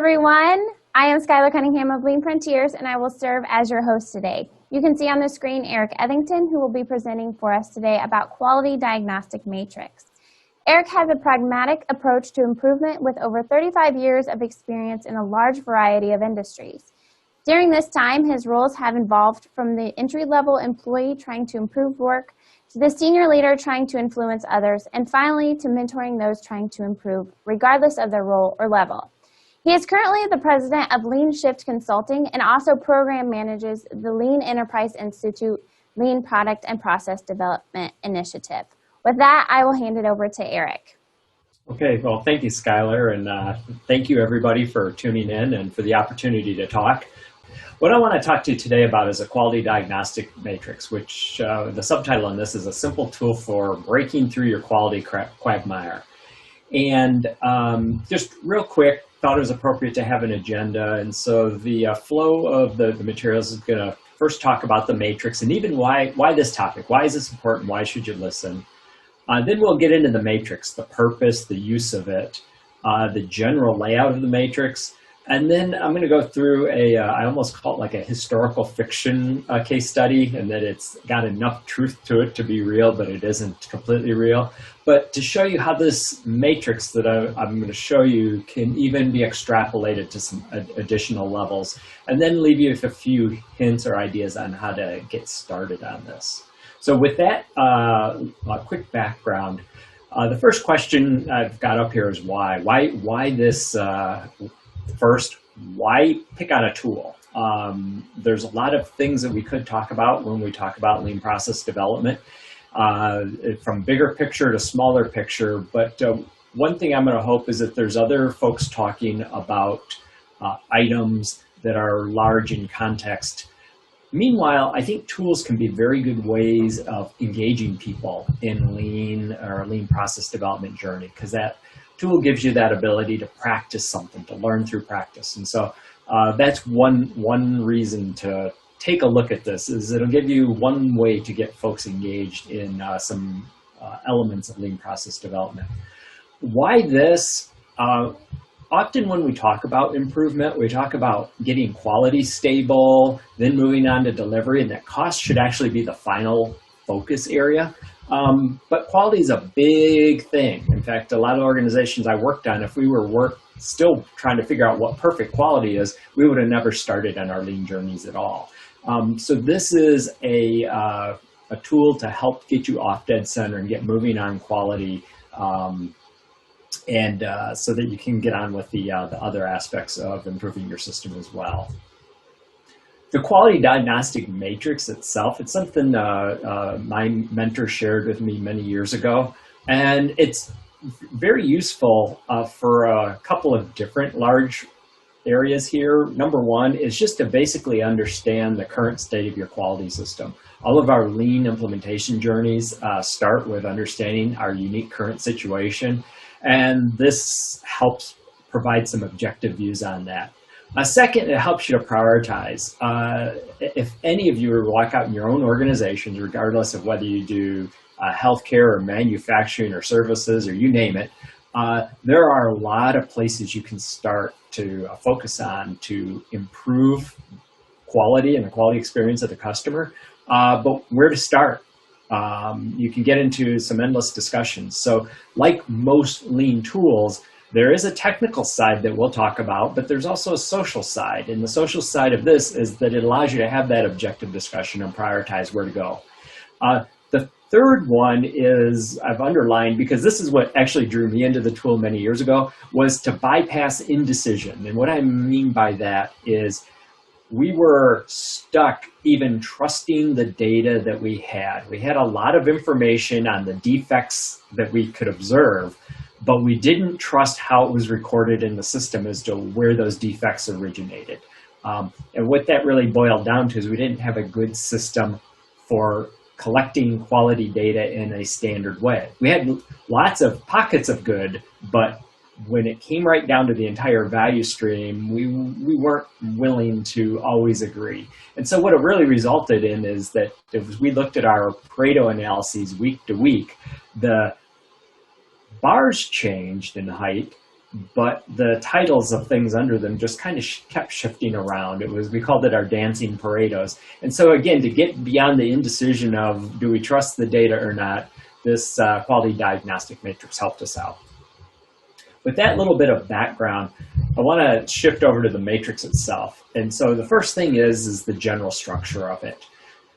everyone. I am Skylar Cunningham of Lean Frontiers, and I will serve as your host today. You can see on the screen Eric Ethington, who will be presenting for us today about quality diagnostic matrix. Eric has a pragmatic approach to improvement with over 35 years of experience in a large variety of industries. During this time, his roles have evolved from the entry-level employee trying to improve work to the senior leader trying to influence others, and finally to mentoring those trying to improve, regardless of their role or level. He is currently the president of Lean Shift Consulting and also program manages the Lean Enterprise Institute Lean Product and Process Development Initiative. With that, I will hand it over to Eric. Okay, well, thank you, Skylar, and thank you, everybody, for tuning in and for the opportunity to talk. What I want to talk to you today about is a quality diagnostic matrix, which the subtitle on this is a simple tool for breaking through your quality quagmire. And just real quick, thought it was appropriate to have an agenda, and so the flow of the materials is going to first talk about the matrix and even why this topic, why is this important, why should you listen. Then we'll get into the matrix, the purpose, the use of it, the general layout of the matrix, and then I'm going to go through I almost call it like a historical fiction case study, and that it's got enough truth to it to be real, but it isn't completely real. But to show you how this matrix that I'm going to show you can even be extrapolated to some additional levels, and then leave you with a few hints or ideas on how to get started on this. So with that, a quick background. The first question I've got up here is why? Why this? First, why pick on a tool? There's a lot of things that we could talk about when we talk about lean process development, from bigger picture to smaller picture. But one thing I'm going to hope is that there's other folks talking about items that are large in context. Meanwhile, I think tools can be very good ways of engaging people in lean or lean process development journey, because that tool gives you that ability to practice something, to learn through practice. And so that's one reason to take a look at this, is it'll give you one way to get folks engaged in some elements of lean process development. Why this? Often when we talk about improvement, we talk about getting quality stable, then moving on to delivery, and that cost should actually be the final focus area. But quality is a big thing. In fact, a lot of organizations I worked on, if we were still trying to figure out what perfect quality is, we would have never started on our lean journeys at all. So this is a tool to help get you off dead center and get moving on quality, and so that you can get on with the other aspects of improving your system as well. The quality diagnostic matrix itself, it's something my mentor shared with me many years ago, and it's very useful for a couple of different large areas here. Number one is just to basically understand the current state of your quality system. All of our lean implementation journeys start with understanding our unique current situation, and this helps provide some objective views on that. Second, it helps you to prioritize. If any of you walk out in your own organizations, regardless of whether you do healthcare or manufacturing or services or you name it, there are a lot of places you can start to focus on to improve quality and the quality experience of the customer. But where to start? You can get into some endless discussions. So like most lean tools, there is a technical side that we'll talk about, but there's also a social side. And the social side of this is that it allows you to have that objective discussion and prioritize where to go. The third one is, I've underlined, because this is what actually drew me into the tool many years ago, was to bypass indecision. And what I mean by that is we were stuck even trusting the data that we had. We had a lot of information on the defects that we could observe, but we didn't trust how it was recorded in the system as to where those defects originated. And what that really boiled down to is we didn't have a good system for collecting quality data in a standard way. We had lots of pockets of good, but when it came right down to the entire value stream, we weren't willing to always agree. And so what it really resulted in is that if we looked at our Pareto analyses week to week, the bars changed in height, but the titles of things under them just kind of kept shifting around. We called it our dancing Paretos. And so again, to get beyond the indecision of do we trust the data or not, this quality diagnostic matrix helped us out. With that little bit of background, I want to shift over to the matrix itself. And so the first thing is the general structure of it.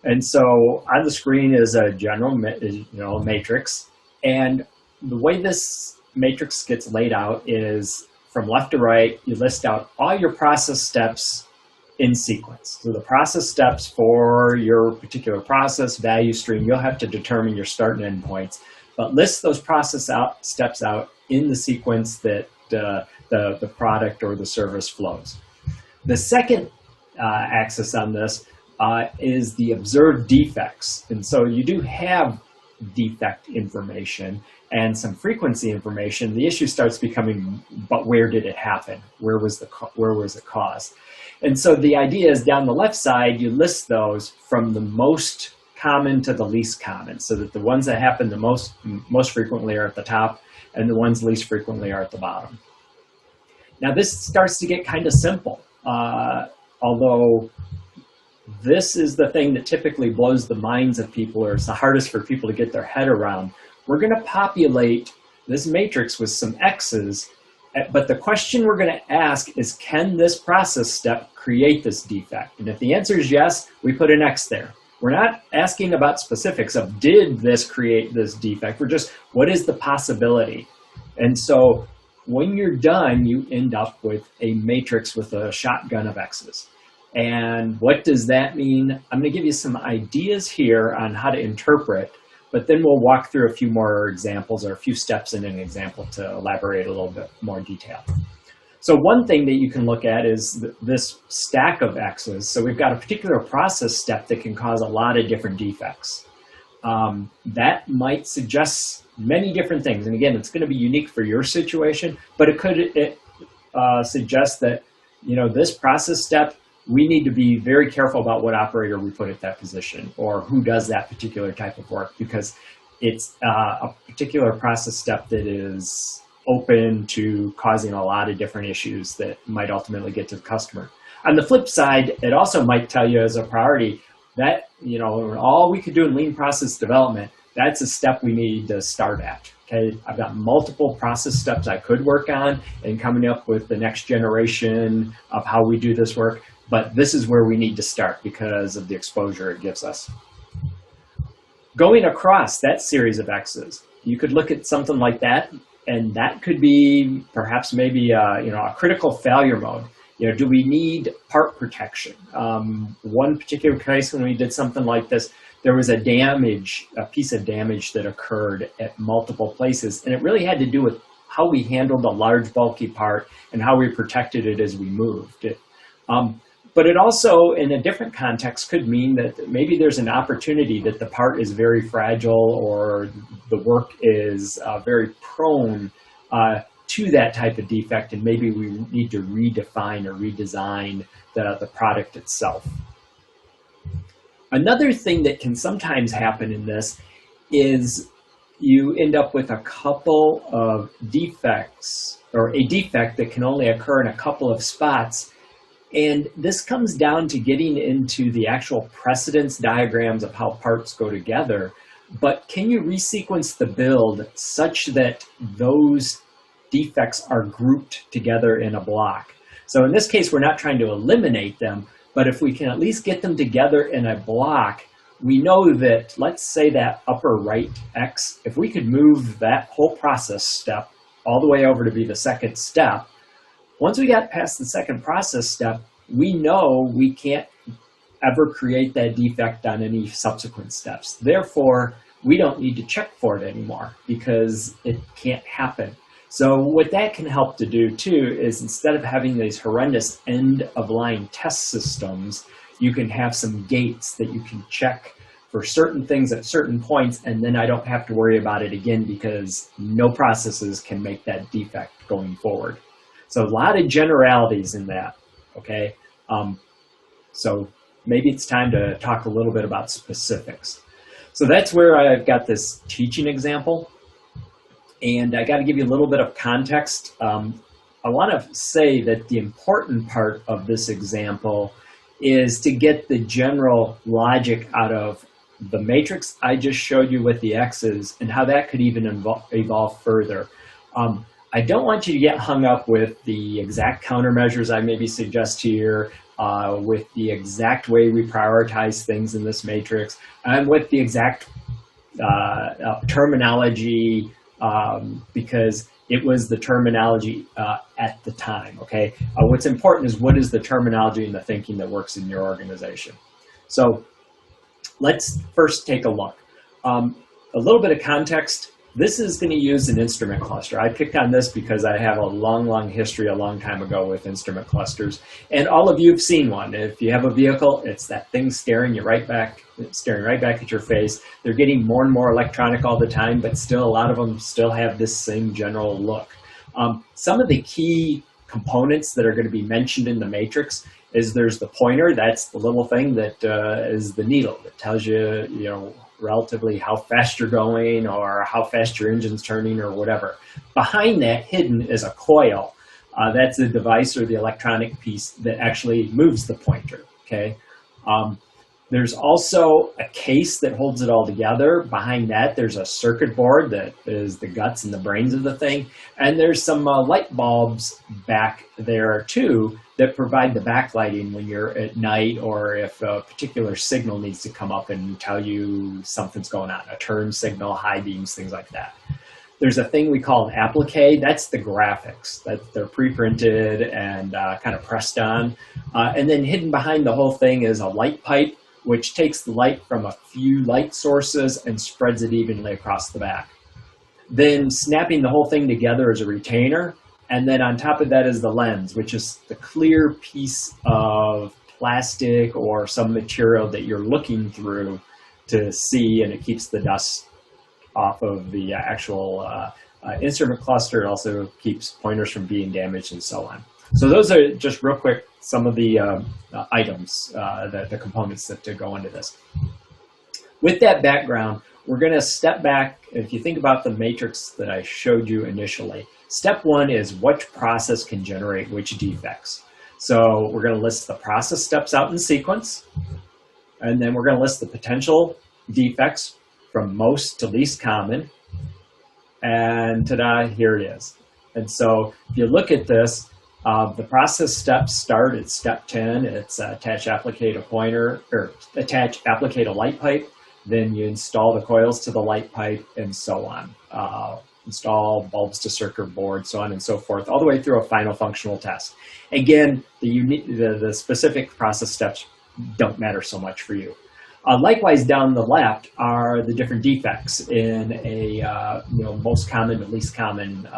And so on the screen is a general matrix. And the way this matrix gets laid out is from left to right, you list out all your process steps in sequence. So the process steps for your particular process value stream, you'll have to determine your start and end points, but list those steps out in the sequence that the product or the service flows. The second axis on this is the observed defects. And so you do have defect information and some frequency information. The issue starts becoming, but where did it happen? Where was it caused? And so the idea is down the left side, you list those from the most common to the least common, so that the ones that happen the most frequently are at the top, and the ones least frequently are at the bottom. Now this starts to get kind of simple, although this is the thing that typically blows the minds of people, or it's the hardest for people to get their head around. We're going to populate this matrix with some X's, but the question we're going to ask is, can this process step create this defect? And if the answer is yes, we put an X there. We're not asking about specifics of did this create this defect. We're just, what is the possibility? And so when you're done, you end up with a matrix with a shotgun of X's. And what does that mean? I'm going to give you some ideas here on how to interpret, but then we'll walk through a few more examples, or a few steps in an example to elaborate a little bit more detail. So one thing that you can look at is this stack of X's. So we've got a particular process step that can cause a lot of different defects. That might suggest many different things. And again, it's going to be unique for your situation, but it could suggest that, this process step, we need to be very careful about what operator we put at that position, or who does that particular type of work, because it's a particular process step that is open to causing a lot of different issues that might ultimately get to the customer. On the flip side, it also might tell you as a priority that, all we could do in lean process development, that's a step we need to start at. Okay, I've got multiple process steps I could work on and coming up with the next generation of how we do this work, but this is where we need to start because of the exposure it gives us. Going across that series of X's, you could look at something like that, and that could be perhaps maybe a critical failure mode. Do we need part protection? One particular case when we did something like this, there was a piece of damage that occurred at multiple places, and it really had to do with how we handled a large bulky part and how we protected it as we moved it. But it also, in a different context, could mean that maybe there's an opportunity that the part is very fragile, or the work is very prone to that type of defect, and maybe we need to redefine or redesign the product itself. Another thing that can sometimes happen in this is you end up with a couple of defects, or a defect that can only occur in a couple of spots. And this comes down to getting into the actual precedence diagrams of how parts go together. But can you resequence the build such that those defects are grouped together in a block? So in this case, we're not trying to eliminate them, but if we can at least get them together in a block, we know that, let's say that upper right X, if we could move that whole process step all the way over to be the second step, once we got past the second process step, we know we can't ever create that defect on any subsequent steps. Therefore, we don't need to check for it anymore because it can't happen. So what that can help to do too is, instead of having these horrendous end-of-line test systems, you can have some gates that you can check for certain things at certain points, and then I don't have to worry about it again because no processes can make that defect going forward. So a lot of generalities in that, okay? So maybe it's time to talk a little bit about specifics. So that's where I've got this teaching example. And I got to give you a little bit of context. I want to say that the important part of this example is to get the general logic out of the matrix I just showed you with the x's and how that could even evolve further. I don't want you to get hung up with the exact countermeasures I maybe suggest here, with the exact way we prioritize things in this matrix, and with the exact terminology, because it was the terminology at the time, okay? What's important is what is the terminology and the thinking that works in your organization. So let's first take a look. A little bit of context. This is going to use an instrument cluster. I picked on this because I have a long history a long time ago with instrument clusters. And all of you have seen one. If you have a vehicle, it's that thing staring right back at your face. They're getting more and more electronic all the time, but still a lot of them still have this same general look. Some of the key components that are going to be mentioned in the matrix is there's the pointer. That's the little thing that is the needle that tells you, relatively how fast you're going or how fast your engine's turning or whatever. Behind that, hidden, is a coil. That's the device or the electronic piece that actually moves the pointer, okay? There's also a case that holds it all together. Behind that, there's a circuit board that is the guts and the brains of the thing. And there's some light bulbs back there too that provide the backlighting when you're at night or if a particular signal needs to come up and tell you something's going on, a turn signal, high beams, things like that. There's a thing we call an applique. That's the graphics. They're pre-printed and kind of pressed on. And then hidden behind the whole thing is a light pipe, which takes the light from a few light sources and spreads it evenly across the back. Then snapping the whole thing together is a retainer. And then on top of that is the lens, which is the clear piece of plastic or some material that you're looking through to see, and it keeps the dust off of the actual instrument cluster. It also keeps pointers from being damaged and so on. So those are just real quick some of the items, the components that go into this. With that background, we're going to step back. If you think about the matrix that I showed you initially, step one is which process can generate which defects. So we're going to list the process steps out in sequence, and then we're going to list the potential defects from most to least common, and ta-da, here it is. And so if you look at this, the process steps start at step 10. It's attach, applicate a pointer, or attach, applicate a light pipe. Then you install the coils to the light pipe and so on. Install bulbs to circuit board, so on and so forth, all the way through a final functional test. Again, the specific process steps don't matter so much for you. Likewise, down the left are the different defects in a most common to least common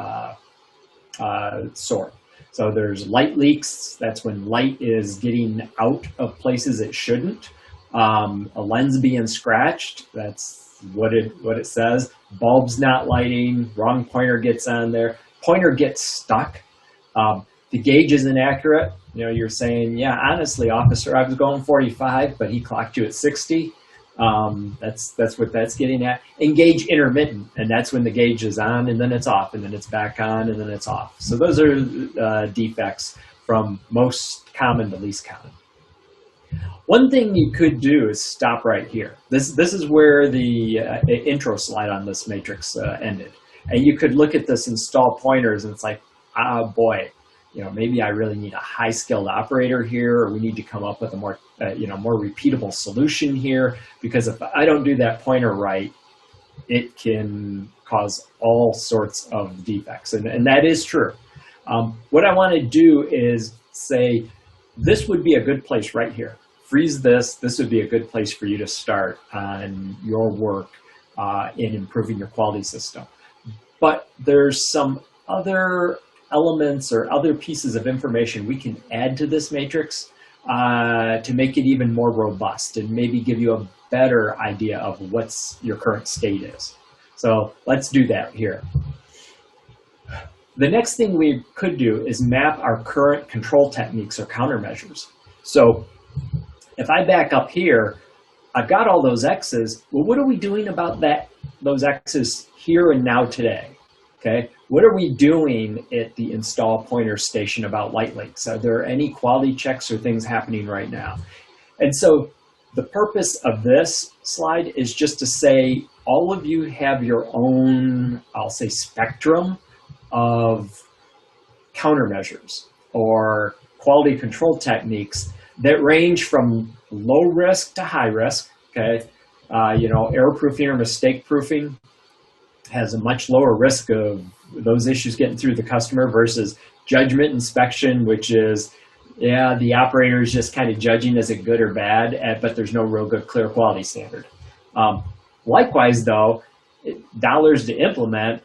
sort. So there's light leaks. That's when light is getting out of places it shouldn't. A lens being scratched. That's what it says. Bulbs not lighting. Wrong pointer gets on there. Pointer gets stuck. The gauge is inaccurate. You're saying, yeah, honestly, officer, I was going 45, but he clocked you at 60. That's what that's getting at. And gauge intermittent, and that's when the gauge is on and then it's off and then it's back on and then it's off. So those are defects from most common to least common. One thing you could do is stop right here. This is where the intro slide on this matrix ended. And you could look at this install pointers and it's like, boy, maybe I really need a high-skilled operator here, or we need to come up with a more repeatable solution here, because if I don't do that pointer right, it can cause all sorts of defects, and that is true. What I want to do is say, this would be a good place right here. Freeze this. This would be a good place for you to start on your work in improving your quality system. But there's some other elements or other pieces of information we can add to this matrix to make it even more robust and maybe give you a better idea of what's your current state is. So let's do that here. The next thing we could do is map our current control techniques or countermeasures. So if I back up here, I've got all those X's. Well, what are we doing about those X's here and now today? Okay, what are we doing at the install pointer station about light leaks? Are there any quality checks or things happening right now? And so the purpose of this slide is just to say all of you have your own, I'll say, spectrum of countermeasures or quality control techniques that range from low risk to high risk. Okay, error proofing or mistake proofing has a much lower risk of those issues getting through the customer versus judgment inspection, which is, yeah, the operator is just kind of judging is it good or bad, but there's no real good clear quality standard. Likewise, though, dollars to implement,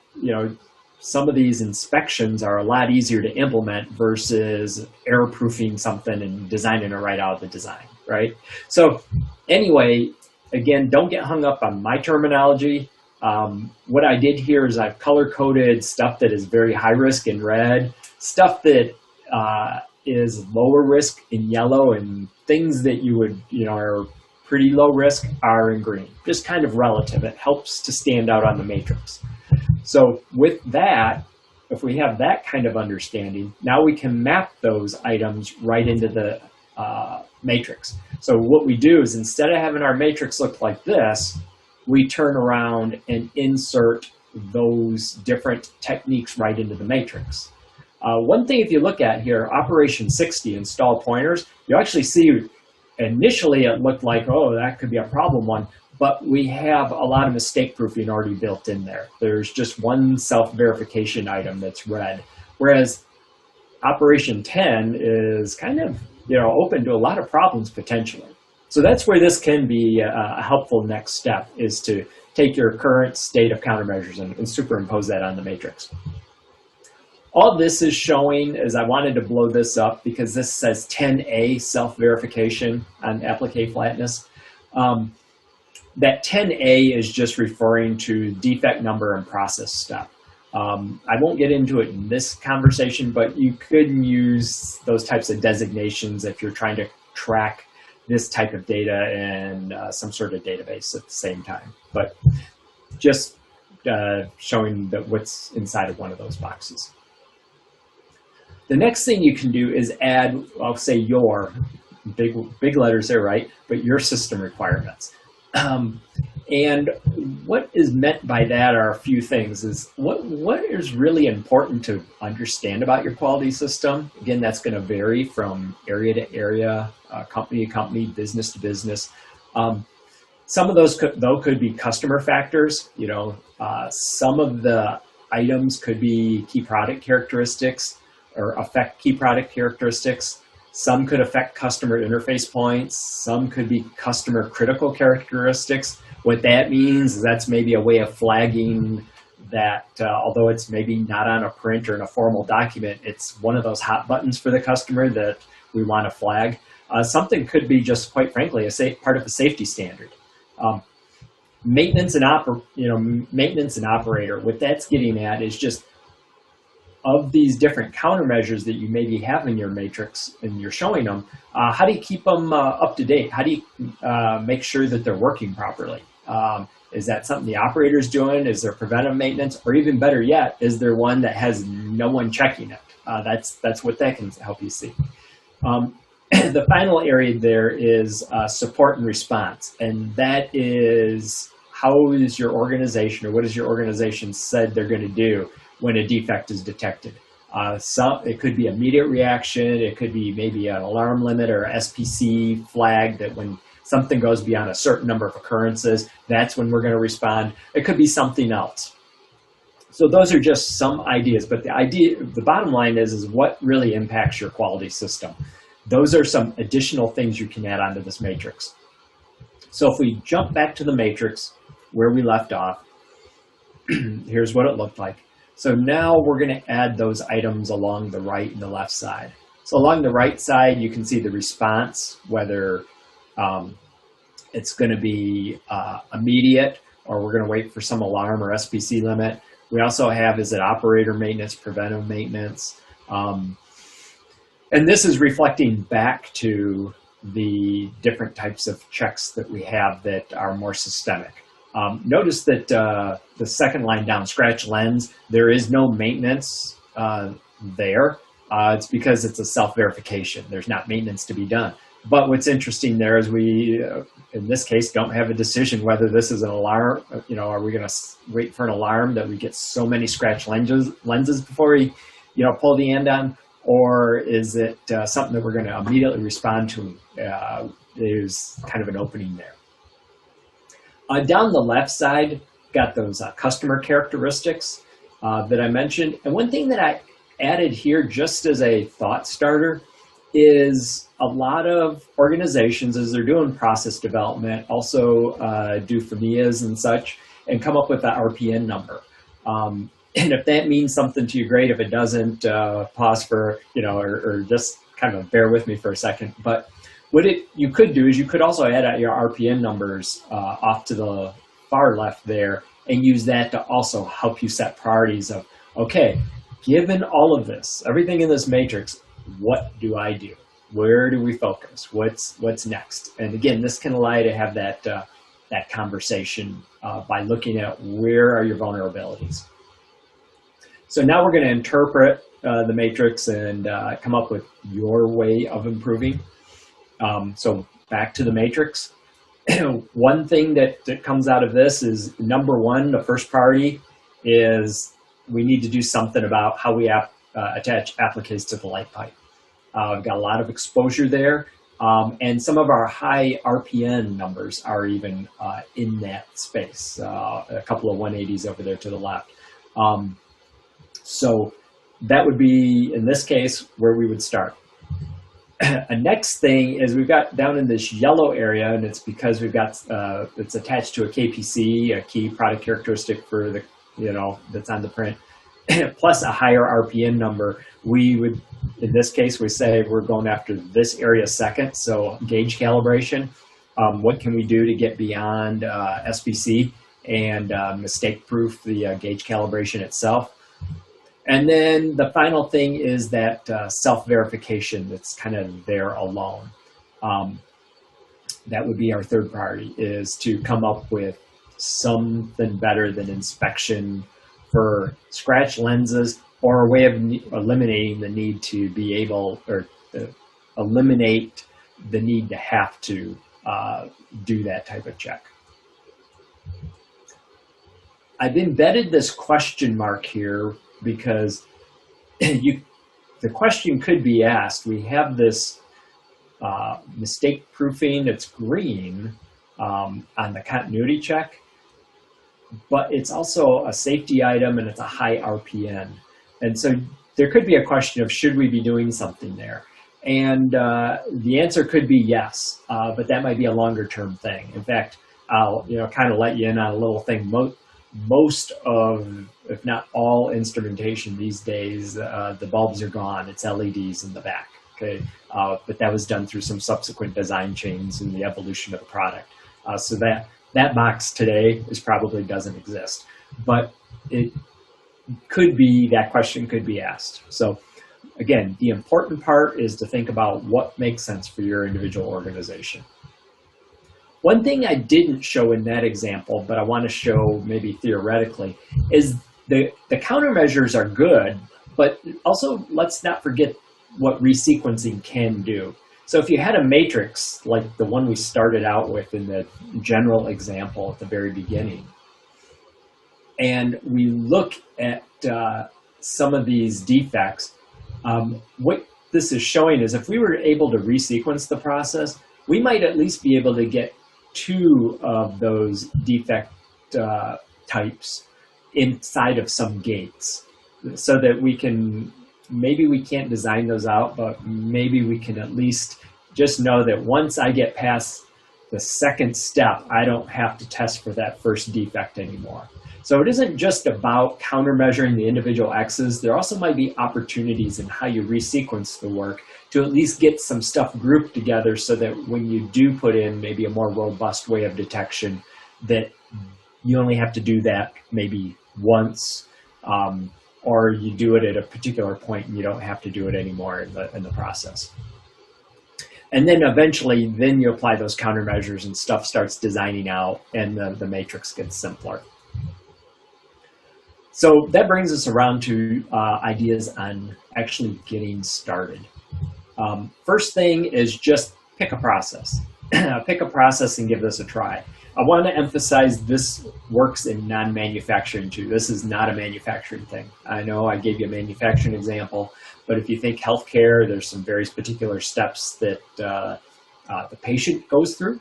some of these inspections are a lot easier to implement versus error proofing something and designing it right out of the design, right? So anyway, again, don't get hung up on my terminology. What I did here is I've color-coded stuff that is very high risk in red, stuff that is lower risk in yellow, and things that you would, are pretty low risk are in green. Just kind of relative. It helps to stand out on the matrix. So with that, if we have that kind of understanding, now we can map those items right into the matrix. So what we do is instead of having our matrix look like this, we turn around and insert those different techniques right into the matrix. One thing, if you look at here, Operation 60, install pointers, you actually see initially it looked like, oh, that could be a problem one, but we have a lot of mistake proofing already built in there. There's just one self-verification item that's red, whereas Operation 10 is kind of open to a lot of problems potentially. So that's where this can be a helpful next step, is to take your current state of countermeasures and superimpose that on the matrix. All this is showing is I wanted to blow this up because this says 10A self-verification on applique flatness. That 10A is just referring to defect number and process step. I won't get into it in this conversation, but you could use those types of designations if you're trying to track this type of data in some sort of database at the same time. But just showing that what's inside of one of those boxes. The next thing you can do is add, I'll say your, big letters there, right? But your system requirements. And what is meant by that are a few things. Is what is really important to understand about your quality system. Again, that's going to vary from area to area, company to company, business to business. Some of those could be customer factors. Some of the items could be key product characteristics or affect key product characteristics. Some could affect customer interface points. Some could be customer critical characteristics. What that means is that's maybe a way of flagging that although it's maybe not on a print or in a formal document, it's one of those hot buttons for the customer that we want to flag. Something could be just, quite frankly, part of a safety standard. Maintenance and operator. What that's getting at is just, of these different countermeasures that you maybe have in your matrix and you're showing them, how do you keep them up to date? How do you make sure that they're working properly? Is that something the operator's doing? Is there preventive maintenance? Or even better yet, is there one that has no one checking it? That's what that can help you see. The final area there is support and response. And that is, how is your organization, or what has your organization said they're going to do when a defect is detected? It could be immediate reaction. It could be maybe an alarm limit or SPC flag that when something goes beyond a certain number of occurrences, that's when we're going to respond. It could be something else. So those are just some ideas, but the bottom line is what really impacts your quality system. Those are some additional things you can add onto this matrix. So if we jump back to the matrix where we left off, here's what it looked like. So now we're going to add those items along the right and the left side. So along the right side, you can see the response, whether it's going to be immediate or we're going to wait for some alarm or SPC limit. We also have, is it operator maintenance, preventive maintenance? And this is reflecting back to the different types of checks that we have that are more systemic. Notice that the second line down, scratch lens, there is no maintenance there. It's because it's a self-verification. There's not maintenance to be done. But what's interesting there is we, in this case, don't have a decision whether this is an alarm. Are we going to wait for an alarm that we get so many scratch lenses before we, pull the end on? Or is it something that we're going to immediately respond to? There's kind of an opening there. Down the left side, got those customer characteristics that I mentioned. And one thing that I added here just as a thought starter is a lot of organizations, as they're doing process development, also do FMEAs and such, and come up with that RPN number. And if that means something to you, great. If it doesn't, pause for, or just kind of bear with me for a second. But what you could do is you could also add out your RPN numbers off to the far left there and use that to also help you set priorities of, okay, given all of this, everything in this matrix, what do I do? Where do we focus? What's next? And again, this can allow you to have that conversation by looking at where are your vulnerabilities. So now we're going to interpret the matrix and come up with your way of improving. So back to the matrix. One thing that comes out of this is, number one, the first priority is we need to do something about how we attach appliques to the light pipe. We've got a lot of exposure there, and some of our high RPN numbers are even in that space, a couple of 180s over there to the left. So that would be, in this case, where we would start. A next thing is we've got down in this yellow area, and it's because we've got, it's attached to a KPC, a key product characteristic for the, that's on the print, plus a higher RPN number. We would, in this case, we say we're going after this area second, so gauge calibration. What can we do to get beyond SBC and mistake-proof the gauge calibration itself? And then the final thing is that self-verification that's kind of there alone. That would be our third priority, is to come up with something better than inspection for scratch lenses, or a way of eliminating the need to be able, or eliminate the need to have to do that type of check. I've embedded this question mark here because the question could be asked. We have this mistake proofing, it's green on the continuity check, but it's also a safety item and it's a high RPN. And so there could be a question of, should we be doing something there? And the answer could be yes, but that might be a longer term thing. In fact, I'll kind of let you in on a little thing. Most of, if not all, instrumentation these days, the bulbs are gone. It's LEDs in the back. Okay, but that was done through some subsequent design changes in the evolution of the product. So that box today probably doesn't exist, but it could be, that question could be asked. So again, the important part is to think about what makes sense for your individual organization. One thing I didn't show in that example, but I want to show maybe theoretically, is the countermeasures are good, but also let's not forget what resequencing can do. So if you had a matrix like the one we started out with in the general example at the very beginning, and we look at some of these defects, what this is showing is if we were able to resequence the process, we might at least be able to get two of those defect types inside of some gates, so that we can, maybe we can't design those out, but maybe we can at least just know that once I get past the second step, I don't have to test for that first defect anymore. So it isn't just about countermeasuring the individual X's. There also might be opportunities in how you resequence the work to at least get some stuff grouped together, so that when you do put in maybe a more robust way of detection, that you only have to do that maybe once, or you do it at a particular point and you don't have to do it anymore in the process. And then eventually, then you apply those countermeasures and stuff starts designing out and the matrix gets simpler. So that brings us around to ideas on actually getting started. First thing is just pick a process. Pick a process and give this a try. I want to emphasize this works in non-manufacturing too. This is not a manufacturing thing. I know I gave you a manufacturing example, but if you think healthcare, there's some very particular steps that the patient goes through.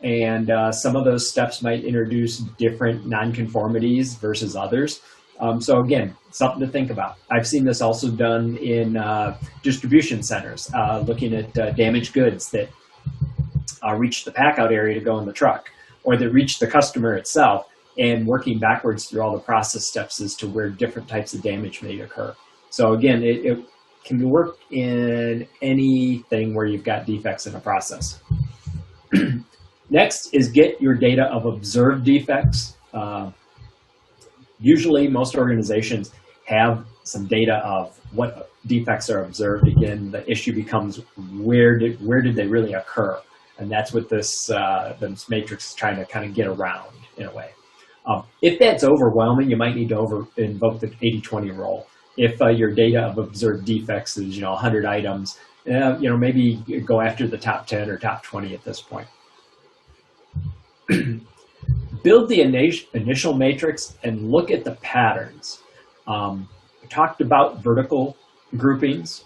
And some of those steps might introduce different nonconformities versus others. So again, something to think about. I've seen this also done in distribution centers, looking at damaged goods that reach the pack out area to go in the truck, or that reach the customer itself, and working backwards through all the process steps as to where different types of damage may occur. So again, it can work in anything where you've got defects in a process. Next is get your data of observed defects. Usually most organizations have some data of what defects are observed. Again, the issue becomes where did they really occur? And that's what this matrix is trying to kind of get around in a way. If that's overwhelming, you might need to invoke the 80-20 rule. If your data of observed defects is 100 items, maybe go after the top 10 or top 20 at this point. Build the initial matrix and look at the patterns. We talked about vertical groupings,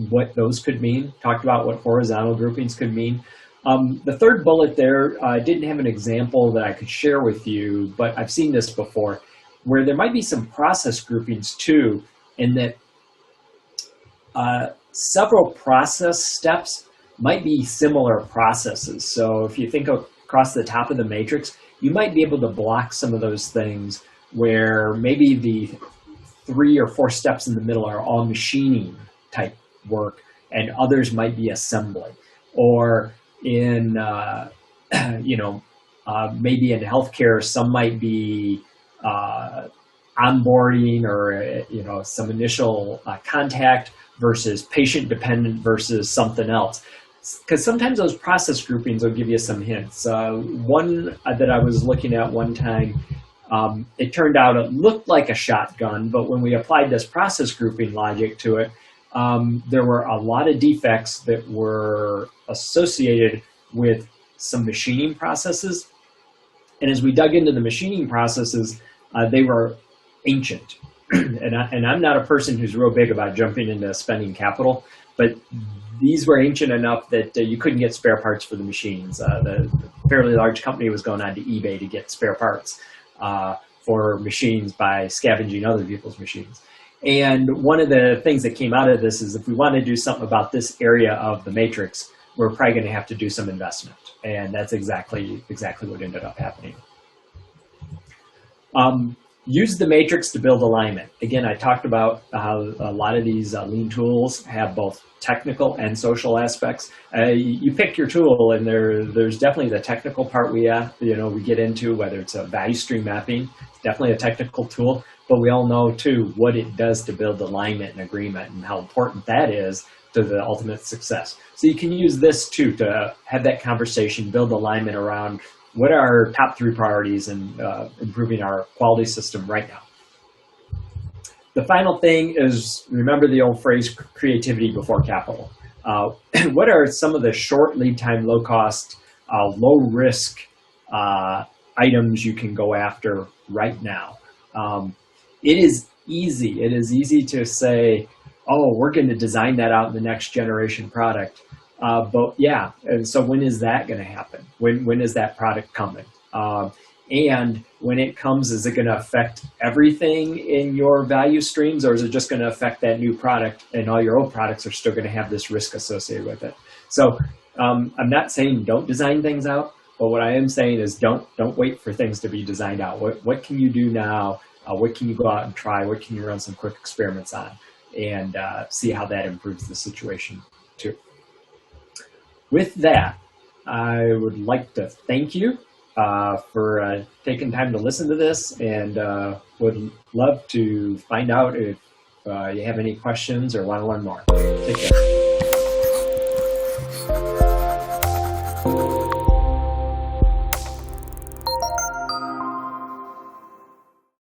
what those could mean. Talked about what horizontal groupings could mean. The third bullet there, I didn't have an example that I could share with you, but I've seen this before, where there might be some process groupings too, in that several process steps might be similar processes. So if you think across the top of the matrix, you might be able to block some of those things where maybe the 3 or 4 steps in the middle are all machining type work and others might be assembly. Or in, maybe in healthcare, some might be onboarding or, some initial contact versus patient dependent versus something else. Because sometimes those process groupings will give you some hints. One that I was looking at one time, it turned out it looked like a shotgun, but when we applied this process grouping logic to it, there were a lot of defects that were associated with some machining processes. And as we dug into the machining processes, they were ancient. And I'm not a person who's real big about jumping into spending capital, but these were ancient enough that you couldn't get spare parts for the machines. The fairly large company was going on to eBay to get spare parts for machines by scavenging other people's machines. And one of the things that came out of this is if we want to do something about this area of the matrix, we're probably going to have to do some investment. And that's exactly what ended up happening. Use the matrix to build alignment. Again, I talked about how a lot of these lean tools have both technical and social aspects. You pick your tool, and there's definitely the technical part we get into, whether it's a value stream mapping. It's definitely a technical tool, but we all know too what it does to build alignment and agreement, and how important that is to the ultimate success. So you can use this too to have that conversation, build alignment around what are our top 3 priorities in improving our quality system right now. The final thing is, remember the old phrase, creativity before capital. What are some of the short lead time, low cost, low risk items you can go after right now? It is easy to say, oh, we're going to design that out in the next generation product. But yeah, and so when is that going to happen? When is that product coming? And when it comes, is it going to affect everything in your value streams, or is it just going to affect that new product and all your old products are still going to have this risk associated with it? So I'm not saying don't design things out, but what I am saying is don't wait for things to be designed out. What can you do now? What can you go out and try? What can you run some quick experiments on and see how that improves the situation too? With that, I would like to thank you for taking time to listen to this, and would love to find out if you have any questions or want to learn more. Take care.